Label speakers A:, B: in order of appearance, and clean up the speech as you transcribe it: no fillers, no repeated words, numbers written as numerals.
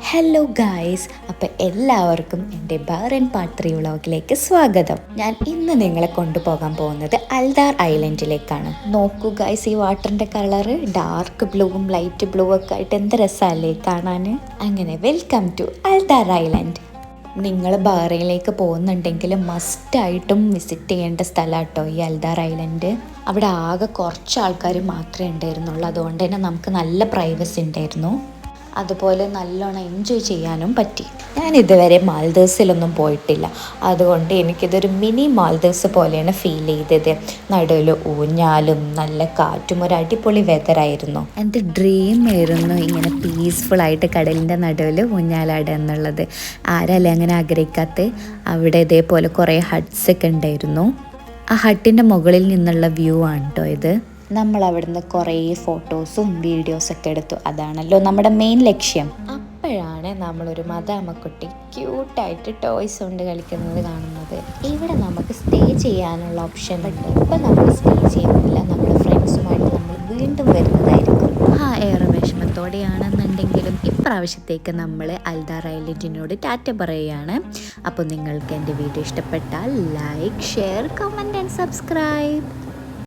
A: Hello guys, അപ്പോൾ എല്ലാവർക്കും എൻ്റെ ബഹ്റൈൻ പാർട്ട് 3 വ്ളോഗിലേക്ക് സ്വാഗതം. ഞാൻ ഇന്ന് നിങ്ങളെ കൊണ്ടുപോകാൻ പോകുന്നത് അൽദാർ ഐലൻഡിലേക്കാണ്. നോക്കൂ ഗായ്സ്, ഈ വാട്ടറിൻ്റെ കളറ് ഡാർക്ക് ബ്ലൂവും ലൈറ്റ് ബ്ലൂ ഒക്കെ ആയിട്ട് എന്ത് രസമല്ലേ കാണാൻ. അങ്ങനെ വെൽക്കം ടു അൽദാർ ഐലൻഡ്. നിങ്ങൾ ബഹ്റൈനിലേക്ക് പോകുന്നുണ്ടെങ്കിൽ മസ്റ്റായിട്ടും വിസിറ്റ് ചെയ്യേണ്ട സ്ഥലമാണ് കേട്ടോ ഈ അൽദാർ ഐലൻഡ്. അവിടെ ആകെ കുറച്ച് ആൾക്കാർ മാത്രമേ ഉണ്ടായിരുന്നുള്ളൂ, അതുകൊണ്ട് തന്നെ നമുക്ക് നല്ല പ്രൈവസി ഉണ്ടായിരുന്നു. അതുപോലെ നല്ലോണം എൻജോയ് ചെയ്യാനും പറ്റി. ഞാൻ ഇതുവരെ മാൽദീവ്സിലൊന്നും പോയിട്ടില്ല, അതുകൊണ്ട് എനിക്കിതൊരു മിനി മാൽദീവ്സ് പോലെയാണ് ഫീൽ ചെയ്തത്. നടുവിൽ ഊഞ്ഞാലും നല്ല കാറ്റും ഒരു അടിപൊളി വെതറായിരുന്നു. എൻ്റെ ഡ്രീം ആയിരുന്നു ഇങ്ങനെ പീസ്ഫുള്ളായിട്ട് കടലിൻ്റെ നടുവിൽ ഊഞ്ഞാലാടുക എന്നുള്ളത്. ആരല്ലേ അങ്ങനെ ആഗ്രഹിക്കാത്ത. അവിടെ ഇതേപോലെ കുറേ ഹട്ട്സൊക്കെ ഉണ്ടായിരുന്നു. ആ ഹട്ടിൻ്റെ മുകളിൽ നിന്നുള്ള വ്യൂ ആണ് കേട്ടോ ഇത്. നമ്മൾ അവിടുന്ന് കുറേ ഫോട്ടോസും വീഡിയോസൊക്കെ എടുത്തു. അതാണല്ലോ നമ്മുടെ മെയിൻ ലക്ഷ്യം. അപ്പോഴാണ് നമ്മളൊരു മദാമക്കുട്ടി ക്യൂട്ടായിട്ട് ടോയ്സ് കൊണ്ട് കളിക്കുന്നത് കാണുന്നത്. ഇവിടെ നമുക്ക് സ്റ്റേ ചെയ്യാനുള്ള ഓപ്ഷൻ ഉണ്ട്. ഇപ്പം നമ്മൾ സ്റ്റേ ചെയ്യുന്നില്ല, നമ്മുടെ ഫ്രണ്ട്സുമായിട്ട് നമ്മൾ വീണ്ടും വരുന്നതായിരിക്കും. ഏറെ വിഷമത്തോടെയാണെന്നുണ്ടെങ്കിലും ഇപ്രാവശ്യത്തേക്ക് നമ്മൾ അൽദാർ ഐലൻഡിനോട് ടാറ്റ പറയുകയാണ്. അപ്പോൾ നിങ്ങൾക്ക് എൻ്റെ വീഡിയോ ഇഷ്ടപ്പെട്ടാൽ like, share, comment and subscribe.